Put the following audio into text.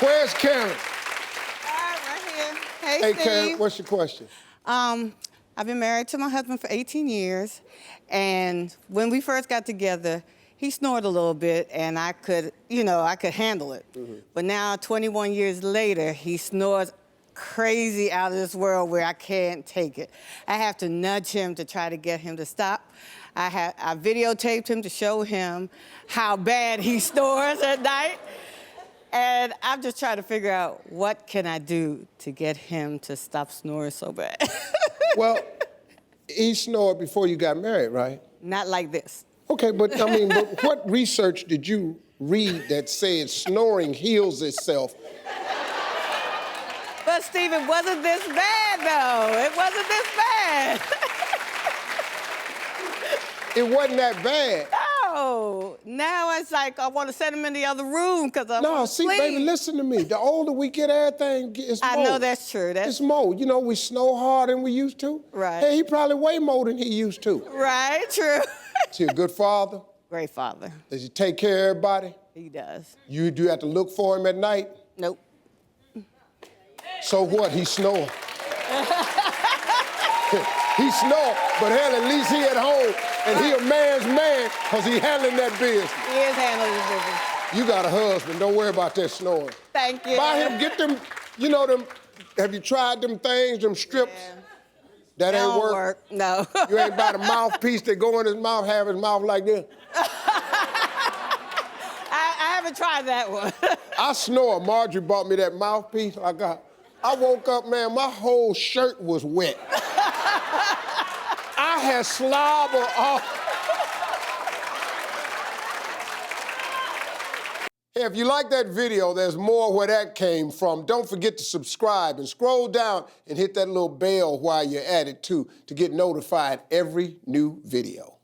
Where's Karen? Right here. Hey, Hey, Steve. Karen, what's your question? I've been married to my husband for 18 years, and when we first got together, he snored a little bit, and I could handle it. But now, 21 years later, he snores crazy out of this world where I can't take it. I have to nudge him to try to get him to stop. I videotaped him to show him how bad he snores at night. And I'm just trying to figure out what can I do to get him to stop snoring so bad. Well, he snored before you got married, right? Not like this. Okay, but what research did you read that said snoring heals itself? But Steve, it wasn't this bad though. It wasn't this bad. It wasn't that bad. No. Now it's like I want to send him in the other room because I want to see, sleep. baby, listen to me. The older we get, everything is more. I know that's true. It's more. You know, we snore harder than we used to. Right. Hey, he probably way more than he used to. Right, true. Is he a good father? Great father. Does he take care of everybody? He does. You do have to look for him at night? Nope. So what? He snore. He snore, but hell, at least he at home, and he a man's man, because he handling that business. He is handling his business. You got a husband. Don't worry about that snoring. Thank you. Buy him, get them, have you tried them things, them strips? Yeah. That ain't Don't work? No. You ain't buy the mouthpiece that go in his mouth, have his mouth like this? I haven't tried that one. I snore. Marjorie bought me that mouthpiece. I woke up, man, my whole shirt was wet. I had slobber all. Hey, if you like that video, there's more where that came from. Don't forget to subscribe and scroll down and hit that little bell while you're at it, too, to get notified every new video.